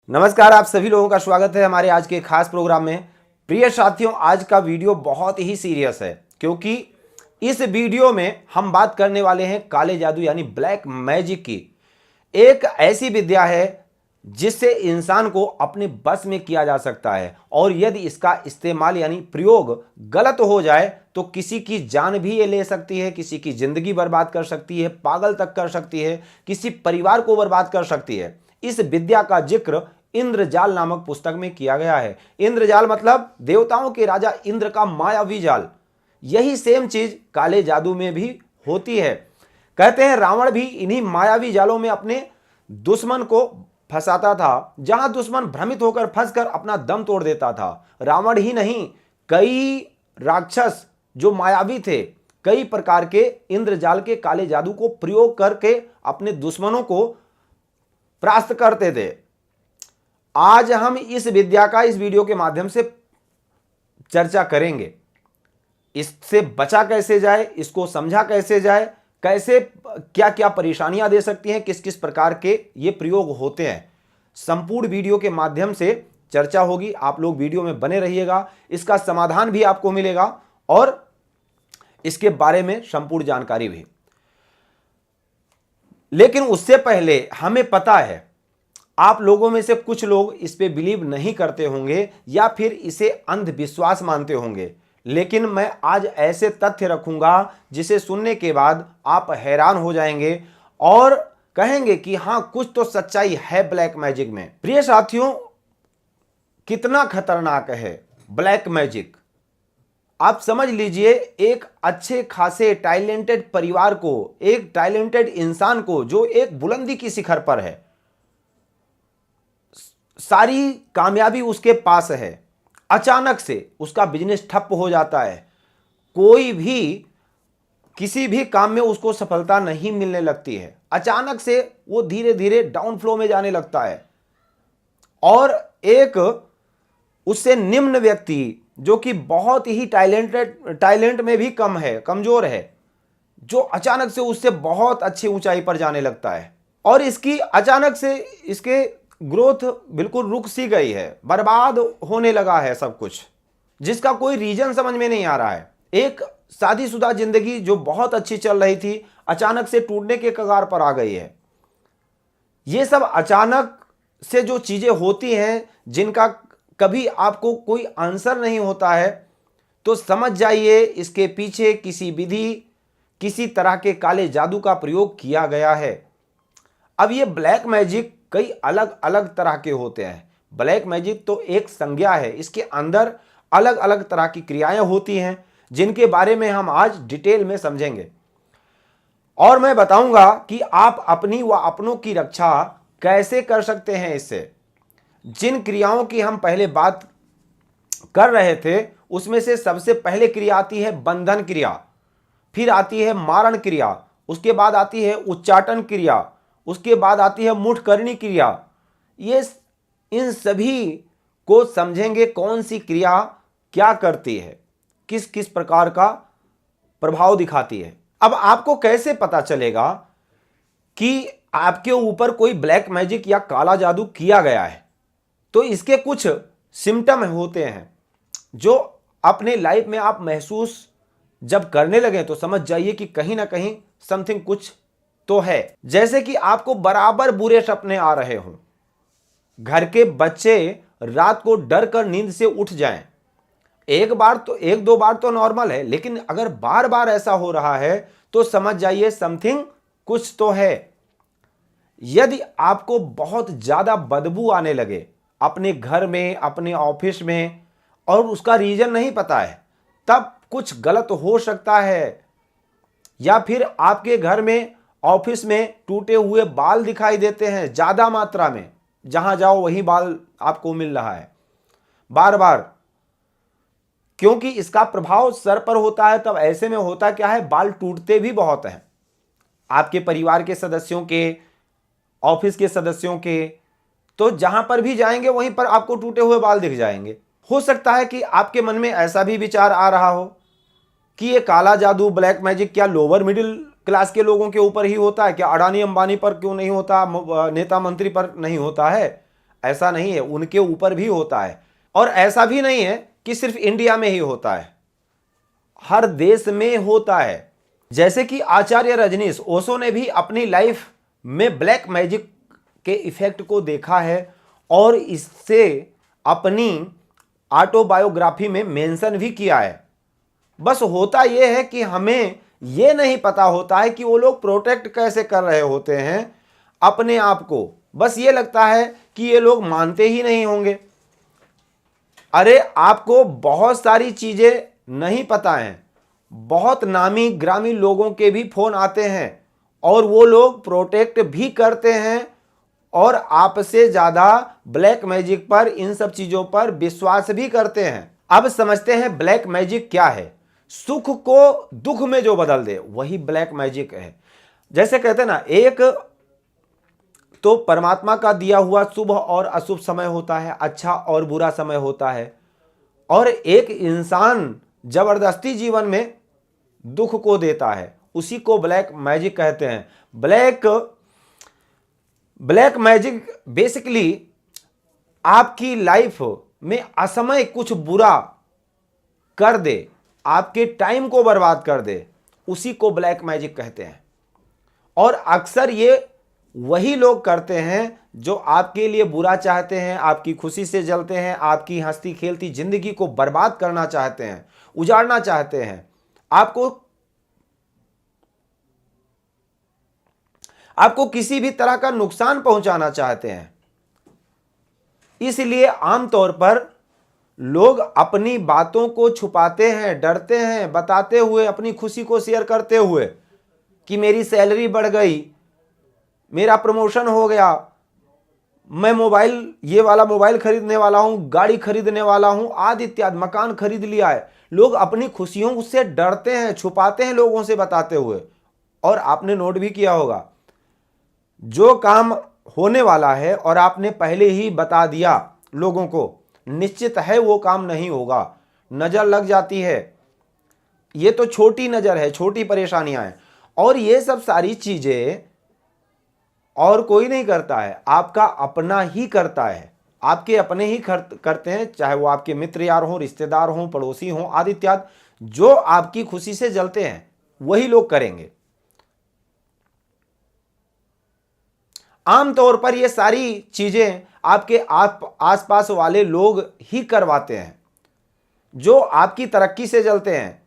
नमस्कार, आप सभी लोगों का स्वागत है हमारे आज के खास प्रोग्राम में। प्रिय साथियों, आज का वीडियो बहुत ही सीरियस है क्योंकि इस वीडियो में हम बात करने वाले हैं काले जादू यानी ब्लैक मैजिक की। एक ऐसी विद्या है जिससे इंसान को अपने बस में किया जा सकता है और यदि इसका इस्तेमाल यानी प्रयोग गलत हो जाए तो किसी की जान भी ये ले सकती है, किसी की जिंदगी बर्बाद कर सकती है, पागल तक कर सकती है, किसी परिवार को बर्बाद कर सकती है। इस विद्या का जिक्र इंद्रजाल नामक पुस्तक में किया गया है। इंद्रजाल मतलब देवताओं के राजा इंद्र का मायावी जाल। यही सेम चीज काले जादू में भी होती है। कहते हैं रावण भी इन्हीं मायावी जालों में अपने दुश्मन को फंसाता था। जहां दुश्मन भ्रमित होकर फंसकर अपना दम तोड़ देता था। रावण ही नहीं, कई राक्षस जो मायावी थे, कई प्रकार के इंद्रजाल के काले जादू को प्रयोग करके अपने दुश्मनों को परास्त करते थे। आज हम इस विद्या का इस वीडियो के माध्यम से चर्चा करेंगे। इससे बचा कैसे जाए, इसको समझा कैसे जाए, कैसे क्या क्या परेशानियां दे सकती हैं, किस किस प्रकार के ये प्रयोग होते हैं, संपूर्ण वीडियो के माध्यम से चर्चा होगी। आप लोग वीडियो में बने रहिएगा, इसका समाधान भी आपको मिलेगा और इसके बारे में संपूर्ण जानकारी भी। लेकिन उससे पहले हमें पता है आप लोगों में से कुछ लोग इस पे बिलीव नहीं करते होंगे या फिर इसे अंधविश्वास मानते होंगे, लेकिन मैं आज ऐसे तथ्य रखूंगा जिसे सुनने के बाद आप हैरान हो जाएंगे और कहेंगे कि हां, कुछ तो सच्चाई है ब्लैक मैजिक में। प्रिय साथियों, कितना खतरनाक है ब्लैक मैजिक। आप समझ लीजिए, एक अच्छे खासे टैलेंटेड परिवार को, एक टैलेंटेड इंसान को जो एक बुलंदी की शिखर पर है, सारी कामयाबी उसके पास है, अचानक से उसका बिजनेस ठप हो जाता है। कोई भी किसी भी काम में उसको सफलता नहीं मिलने लगती है। अचानक से वो धीरे धीरे डाउन फ्लो में जाने लगता है और एक उससे निम्न व्यक्ति जो कि बहुत ही टैलेंट में भी कम है, कमजोर है, जो अचानक से उससे बहुत अच्छी ऊंचाई पर जाने लगता है और इसकी अचानक से इसके ग्रोथ बिल्कुल रुक सी गई है, बर्बाद होने लगा है सब कुछ, जिसका कोई रीजन समझ में नहीं आ रहा है। एक शादीशुदा जिंदगी जो बहुत अच्छी चल रही थी अचानक से टूटने के कगार पर आ गई है। ये सब अचानक से जो चीजें होती हैं जिनका कभी आपको कोई आंसर नहीं होता है, तो समझ जाइए इसके पीछे किसी विधि, किसी तरह के काले जादू का प्रयोग किया गया है। अब ये ब्लैक मैजिक कई अलग अलग तरह के होते हैं। ब्लैक मैजिक तो एक संज्ञा है, इसके अंदर अलग अलग तरह की क्रियाएं होती हैं जिनके बारे में हम आज डिटेल में समझेंगे और मैं बताऊंगा कि आप अपनी व अपनों की रक्षा कैसे कर सकते हैं। इससे जिन क्रियाओं की हम पहले बात कर रहे थे उसमें से सबसे पहले क्रिया आती है बंधन क्रिया, फिर आती है मारण क्रिया, उसके बाद आती है उच्चाटन क्रिया, उसके बाद आती है मुठकरणी क्रिया। ये इन सभी को समझेंगे कौन सी क्रिया क्या करती है, किस किस प्रकार का प्रभाव दिखाती है। अब आपको कैसे पता चलेगा कि आपके ऊपर कोई ब्लैक मैजिक या काला जादू किया गया है? तो इसके कुछ सिम्टम होते हैं जो अपने लाइफ में आप महसूस जब करने लगे तो समझ जाइए कि कहीं ना कहीं समथिंग कुछ तो है। जैसे कि आपको बराबर बुरे सपने आ रहे हों, घर के बच्चे रात को डर कर नींद से उठ जाएं। एक दो बार तो नॉर्मल है, लेकिन अगर बार बार ऐसा हो रहा है तो समझ जाइए समथिंग कुछ तो है। यदि आपको बहुत ज्यादा बदबू आने लगे अपने घर में, अपने ऑफिस में और उसका रीजन नहीं पता है, तब कुछ गलत हो सकता है। या फिर आपके घर में, ऑफिस में टूटे हुए बाल दिखाई देते हैं ज्यादा मात्रा में, जहां जाओ वही बाल आपको मिल रहा है बार बार, क्योंकि इसका प्रभाव सर पर होता है। तब ऐसे में होता क्या है, बाल टूटते भी बहुत हैं आपके परिवार के सदस्यों के, ऑफिस के सदस्यों के। तो जहां पर भी जाएंगे वहीं पर आपको टूटे हुए बाल दिख जाएंगे। हो सकता है कि आपके मन में ऐसा भी विचार आ रहा हो कि ये काला जादू, ब्लैक मैजिक क्या लोअर मिडिल क्लास के लोगों के ऊपर ही होता है क्या? अडानी अंबानी पर क्यों नहीं होता, नेता मंत्री पर नहीं होता है? ऐसा नहीं है, उनके ऊपर भी होता है। और ऐसा भी नहीं है कि सिर्फ इंडिया में ही होता है, हर देश में होता है। जैसे कि आचार्य रजनीश ओशो ने भी अपनी लाइफ में ब्लैक मैजिक के इफेक्ट को देखा है और इससे अपनी ऑटोबायोग्राफी में मेंशन भी किया है। बस होता यह है कि हमें यह नहीं पता होता है कि वो लोग प्रोटेक्ट कैसे कर रहे होते हैं अपने आप को। बस ये लगता है कि ये लोग मानते ही नहीं होंगे। अरे आपको बहुत सारी चीजें नहीं पता हैं, बहुत नामी ग्रामी लोगों के भी फोन आते हैं और वो लोग प्रोटेक्ट भी करते हैं और आपसे ज्यादा ब्लैक मैजिक पर, इन सब चीजों पर विश्वास भी करते हैं। अब समझते हैं ब्लैक मैजिक क्या है। सुख को दुख में जो बदल दे वही ब्लैक मैजिक है। जैसे कहते हैं ना, एक तो परमात्मा का दिया हुआ शुभ और अशुभ समय होता है, अच्छा और बुरा समय होता है, और एक इंसान जबरदस्ती जीवन में दुख को देता है, उसी को ब्लैक मैजिक कहते हैं। ब्लैक मैजिक बेसिकली आपकी लाइफ में असमय कुछ बुरा कर दे, आपके टाइम को बर्बाद कर दे, उसी को ब्लैक मैजिक कहते हैं। और अक्सर ये वही लोग करते हैं जो आपके लिए बुरा चाहते हैं, आपकी खुशी से जलते हैं, आपकी हंसती खेलती जिंदगी को बर्बाद करना चाहते हैं, उजाड़ना चाहते हैं, आपको किसी भी तरह का नुकसान पहुंचाना चाहते हैं। इसलिए आमतौर पर लोग अपनी बातों को छुपाते हैं, डरते हैं बताते हुए, अपनी खुशी को शेयर करते हुए कि मेरी सैलरी बढ़ गई, मेरा प्रमोशन हो गया, मैं ये वाला मोबाइल खरीदने वाला हूं, गाड़ी खरीदने वाला हूं, आदि इत्यादि, मकान खरीद लिया है। लोग अपनी खुशियों से डरते हैं, छुपाते हैं लोगों से बताते हुए। और आपने नोट भी किया होगा, जो काम होने वाला है और आपने पहले ही बता दिया लोगों को, निश्चित है वो काम नहीं होगा। नजर लग जाती है, ये तो छोटी नजर है, छोटी परेशानियां हैं। और ये सब सारी चीजें और कोई नहीं करता है, आपका अपना ही करता है, आपके अपने ही करते हैं, चाहे वो आपके मित्र यार हों, रिश्तेदार हों, पड़ोसी हों, आदि इत्यादि। जो आपकी खुशी से जलते हैं वही लोग करेंगे। आमतौर पर ये सारी चीजें आपके आसपास वाले लोग ही करवाते हैं जो आपकी तरक्की से जलते हैं,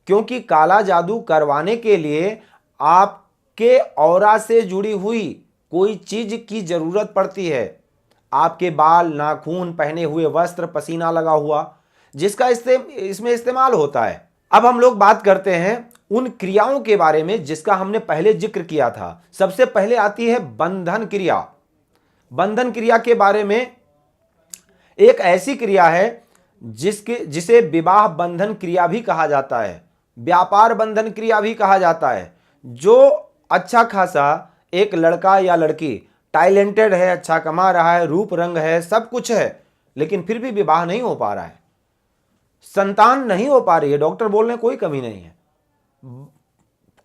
क्योंकि काला जादू करवाने के लिए आपके ऑरा से जुड़ी हुई कोई चीज की जरूरत पड़ती है। आपके बाल, नाखून, पहने हुए वस्त्र, पसीना लगा हुआ, जिसका इसमें इस्तेमाल होता है। अब हम लोग बात करते हैं उन क्रियाओं के बारे में जिसका हमने पहले जिक्र किया था। सबसे पहले आती है बंधन क्रिया। बंधन क्रिया के बारे में एक ऐसी क्रिया है जिसे विवाह बंधन क्रिया भी कहा जाता है, व्यापार बंधन क्रिया भी कहा जाता है। जो अच्छा खासा एक लड़का या लड़की टैलेंटेड है, अच्छा कमा रहा है, रूप रंग है, सब कुछ है, लेकिन फिर भी विवाह नहीं हो पा रहा है, संतान नहीं हो पा रही है, डॉक्टर बोल रहे हैं कोई कमी नहीं है,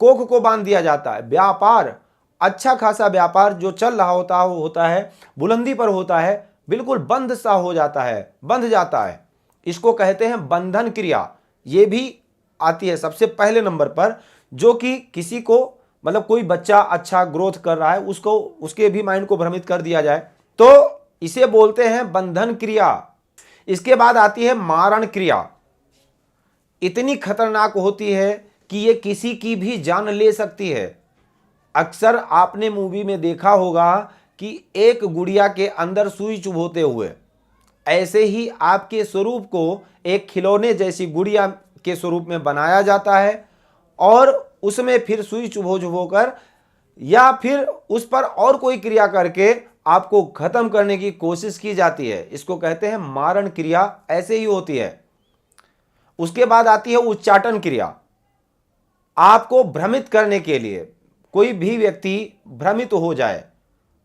कोख को बांध दिया जाता है। व्यापार, अच्छा खासा व्यापार जो चल रहा होता है, बुलंदी पर होता है, बिल्कुल बंद सा हो जाता है, बंध जाता है। इसको कहते हैं बंधन क्रिया। ये भी आती है सबसे पहले नंबर पर, जो कि किसी को, मतलब कोई बच्चा अच्छा ग्रोथ कर रहा है, उसके भी माइंड को भ्रमित कर दिया जाए, तो इसे बोलते हैं बंधन क्रिया। इसके बाद आती है मारण क्रिया। इतनी खतरनाक होती है कि ये किसी की भी जान ले सकती है। अक्सर आपने मूवी में देखा होगा कि एक गुड़िया के अंदर सुई चुभोते हुए, ऐसे ही आपके स्वरूप को एक खिलौने जैसी गुड़िया के स्वरूप में बनाया जाता है और उसमें फिर सुई चुभो कर या फिर उस पर और कोई क्रिया करके आपको खत्म करने की कोशिश की जाती है। इसको कहते हैं मारण क्रिया, ऐसे ही होती है। उसके बाद आती है उच्चाटन क्रिया। आपको भ्रमित करने के लिए, कोई भी व्यक्ति भ्रमित हो जाए,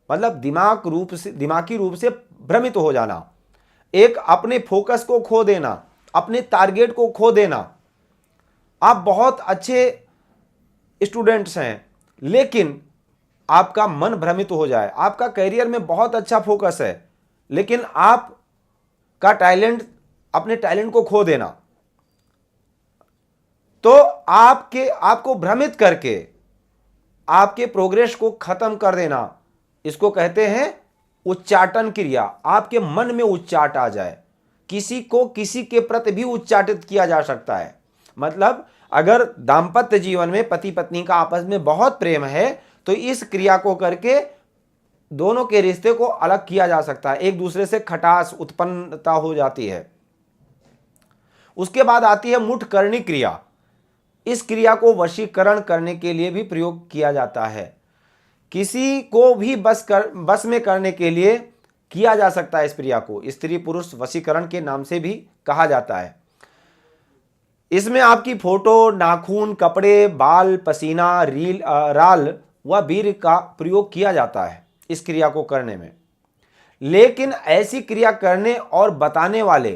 मतलब दिमागी रूप से भ्रमित हो जाना, एक अपने फोकस को खो देना, अपने टारगेट को खो देना। आप बहुत अच्छे स्टूडेंट्स हैं लेकिन आपका मन भ्रमित हो जाए, आपका करियर में बहुत अच्छा फोकस है लेकिन आप का टैलेंट, अपने टैलेंट को खो देना, तो आपको भ्रमित करके आपके प्रोग्रेस को खत्म कर देना, इसको कहते हैं उच्चाटन क्रिया। आपके मन में उच्चाट आ जाए, किसी को किसी के प्रति भी उच्चाटित किया जा सकता है। मतलब अगर दाम्पत्य जीवन में पति पत्नी का आपस में बहुत प्रेम है तो इस क्रिया को करके दोनों के रिश्ते को अलग किया जा सकता है, एक दूसरे से खटास उत्पन्नता हो जाती है। उसके बाद आती है मुठकरणी क्रिया। इस क्रिया को वशीकरण करने के लिए भी प्रयोग किया जाता है। किसी को भी बस में करने के लिए किया जा सकता है। इस क्रिया को स्त्री पुरुष वशीकरण के नाम से भी कहा जाता है। इसमें आपकी फोटो, नाखून, कपड़े, बाल, पसीना, राल व वीर का प्रयोग किया जाता है इस क्रिया को करने में। लेकिन ऐसी क्रिया करने और बताने वाले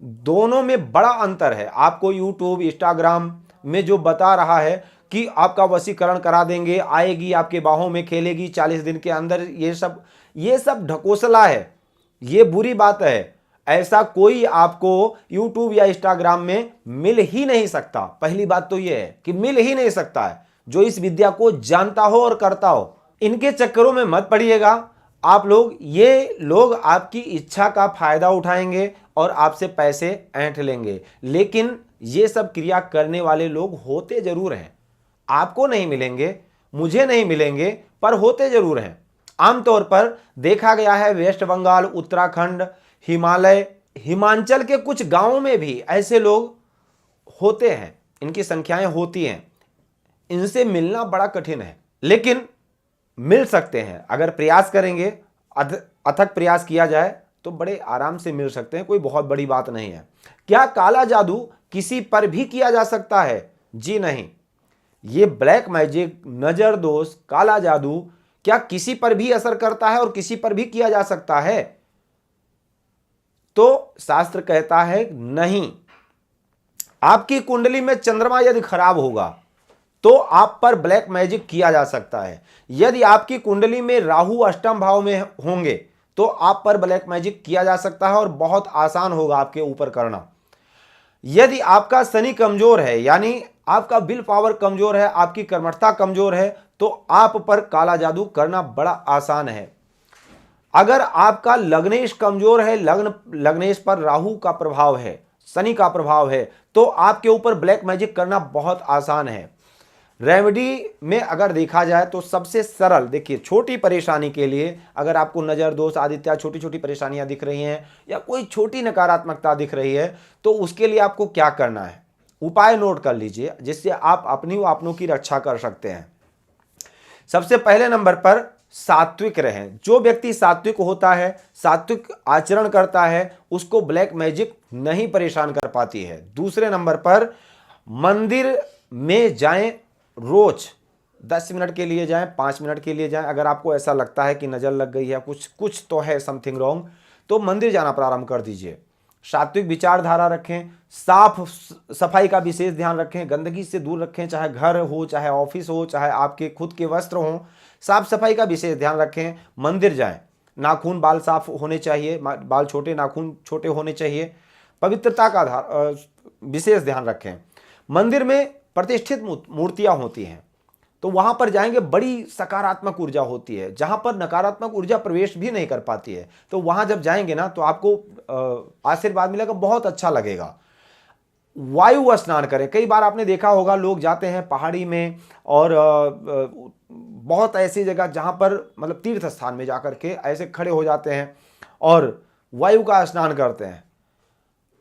दोनों में बड़ा अंतर है। आपको यूट्यूब, इंस्टाग्राम में जो बता रहा है कि आपका वशीकरण करा देंगे, आएगी आपके बाहों में खेलेगी 40 दिन के अंदर, ये सब ढकोसला है, ये बुरी बात है। ऐसा कोई आपको यूट्यूब या इंस्टाग्राम में मिल ही नहीं सकता। पहली बात तो ये है कि मिल ही नहीं सकता है जो इस विद्या को जानता हो और करता हो। इनके चक्करों में मत पड़िएगा आप लोग। ये लोग आपकी इच्छा का फायदा उठाएंगे और आपसे पैसे ऐंठ लेंगे, लेकिन ये सब क्रिया करने वाले लोग होते जरूर हैं। आपको नहीं मिलेंगे, मुझे नहीं मिलेंगे, पर होते जरूर हैं। आमतौर पर देखा गया है वेस्ट बंगाल, उत्तराखंड, हिमालय, हिमाचल के कुछ गांवों में भी ऐसे लोग होते हैं, इनकी संख्याएं होती हैं। इनसे मिलना बड़ा कठिन है, लेकिन मिल सकते हैं। अगर प्रयास करेंगे, अथक प्रयास किया जाए तो बड़े आराम से मिल सकते हैं, कोई बहुत बड़ी बात नहीं है। क्या काला जादू किसी पर भी किया जा सकता है? जी नहीं। ये ब्लैक मैजिक, नजर दोष, काला जादू क्या किसी पर भी असर करता है और किसी पर भी किया जा सकता है? तो शास्त्र कहता है नहीं। आपकी कुंडली में चंद्रमा यदि खराब होगा तो आप पर ब्लैक मैजिक किया जा सकता है। यदि आपकी कुंडली में राहु अष्टम भाव में होंगे तो आप पर ब्लैक मैजिक किया जा सकता है और बहुत आसान होगा आपके ऊपर करना। यदि आपका शनि कमजोर है, यानी आपका विल पावर कमजोर है, आपकी कर्मठता कमजोर है, तो आप पर काला जादू करना बड़ा आसान है। अगर आपका लग्नेश कमजोर है, लग्नेश पर राहु का प्रभाव है, शनि का प्रभाव है, तो आपके ऊपर ब्लैक मैजिक करना बहुत आसान है। रेमेडी में अगर देखा जाए तो सबसे सरल, देखिए छोटी परेशानी के लिए, अगर आपको नज़र दोष आदि इत्यादि छोटी छोटी परेशानियां दिख रही हैं या कोई छोटी नकारात्मकता दिख रही है, तो उसके लिए आपको क्या करना है, उपाय नोट कर लीजिए जिससे आप अपनी व अपनों की रक्षा कर सकते हैं। सबसे पहले नंबर पर सात्विक रहें। जो व्यक्ति सात्विक होता है, सात्विक आचरण करता है, उसको ब्लैक मैजिक नहीं परेशान कर पाती है। दूसरे नंबर पर मंदिर में जाएं, रोज 10 मिनट के लिए जाएं, 5 मिनट के लिए जाएं। अगर आपको ऐसा लगता है कि नज़र लग गई है, कुछ तो है, समथिंग रॉन्ग, तो मंदिर जाना प्रारंभ कर दीजिए। सात्विक विचारधारा रखें, साफ सफाई का विशेष ध्यान रखें, गंदगी से दूर रखें, चाहे घर हो, चाहे ऑफिस हो, चाहे आपके खुद के वस्त्र हों, साफ सफाई का विशेष ध्यान रखें। मंदिर जाएं, नाखून बाल साफ होने चाहिए, बाल छोटे, नाखून छोटे होने चाहिए। पवित्रता का विशेष ध्यान रखें। मंदिर में प्रतिष्ठित मूर्तियां होती हैं तो वहां पर जाएंगे, बड़ी सकारात्मक ऊर्जा होती है। जहां पर नकारात्मक ऊर्जा प्रवेश भी नहीं कर पाती है, तो वहां जब जाएंगे ना तो आपको आशीर्वाद मिलेगा, बहुत अच्छा लगेगा। वायु स्नान करें। कई बार आपने देखा होगा लोग जाते हैं पहाड़ी में और बहुत ऐसी जगह जहां पर मतलब तीर्थ स्थान में जाकर के ऐसे खड़े हो जाते हैं और वायु का स्नान करते हैं।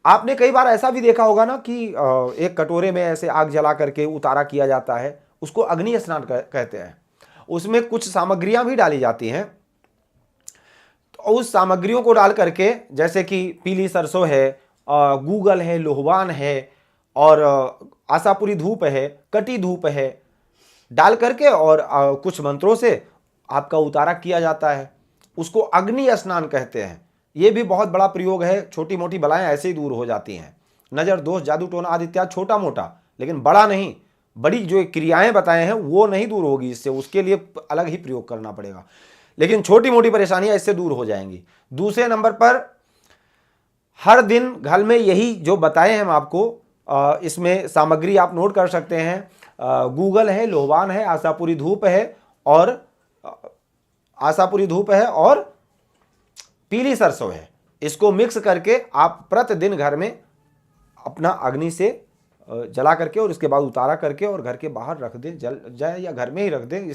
आपने कई बार ऐसा भी देखा होगा ना कि एक कटोरे में ऐसे आग जला करके उतारा किया जाता है, उसको अग्नि स्नान कहते हैं। उसमें कुछ सामग्रियां भी डाली जाती हैं, तो उस सामग्रियों को डाल करके, जैसे कि पीली सरसों है, गूगल है, लोहवान है और आशापुरी धूप है, कटी धूप है, डाल करके और कुछ मंत्रों से आपका उतारा किया जाता है। उसको अग्नि स्नान कहते हैं। ये भी बहुत बड़ा प्रयोग है। छोटी मोटी बलाएं ऐसे ही दूर हो जाती हैं। नज़र दोष, जादू टोना आदि इत्यादि छोटा मोटा, लेकिन बड़ा नहीं। बड़ी जो क्रियाएं बताए हैं वो नहीं दूर होगी इससे, उसके लिए अलग ही प्रयोग करना पड़ेगा। लेकिन छोटी मोटी परेशानियां इससे दूर हो जाएंगी। दूसरे नंबर पर हर दिन घर में यही जो बताए हैं हम आपको, इसमें सामग्री आप नोट कर सकते हैं। गूगल है, लोबान है, आशापुरी धूप है और पीली सरसों है। इसको मिक्स करके आप प्रतिदिन घर में अपना अग्नि से जला करके और इसके बाद उतारा करके और घर के बाहर रख दें, जल जाए या घर में ही रख दें।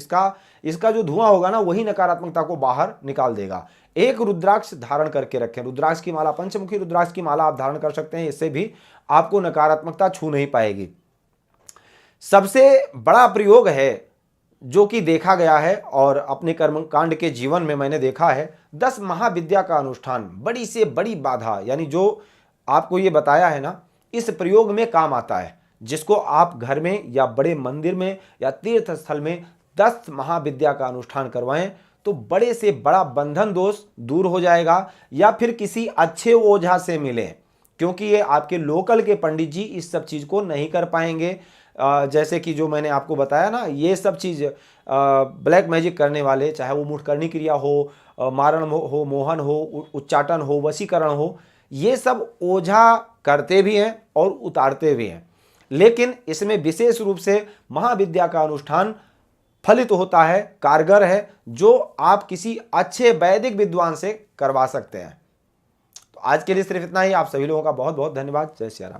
इसका जो धुआं होगा ना, वही नकारात्मकता को बाहर निकाल देगा। एक रुद्राक्ष धारण करके रखें, रुद्राक्ष की माला, पंचमुखी रुद्राक्ष की माला आप धारण कर सकते हैं। इससे भी आपको नकारात्मकता छू नहीं पाएगी। सबसे बड़ा प्रयोग है जो कि देखा गया है और अपने कर्मकांड के जीवन में मैंने देखा है, 10 महाविद्या का अनुष्ठान। बड़ी से बड़ी बाधा, यानी जो आपको ये बताया है ना, इस प्रयोग में काम आता है। जिसको आप घर में या बड़े मंदिर में या तीर्थ स्थल में 10 महाविद्या का अनुष्ठान करवाएं तो बड़े से बड़ा बंधन दोष दूर हो जाएगा। या फिर किसी अच्छे ओझा से मिलें, क्योंकि ये आपके लोकल के पंडित जी इस सब चीज़ को नहीं कर पाएंगे। जैसे कि जो मैंने आपको बताया ना, ये सब चीज़ ब्लैक मैजिक करने वाले, चाहे वो मुठकरणी क्रिया हो, मारण हो, मोहन हो, उच्चाटन हो, वशीकरण हो, ये सब ओझा करते भी हैं और उतारते भी हैं। लेकिन इसमें विशेष रूप से महाविद्या का अनुष्ठान फलित होता है, कारगर है, जो आप किसी अच्छे वैदिक विद्वान से करवा सकते हैं। तो आज के लिए सिर्फ इतना ही। आप सभी लोगों का बहुत बहुत धन्यवाद। जय श्री राम।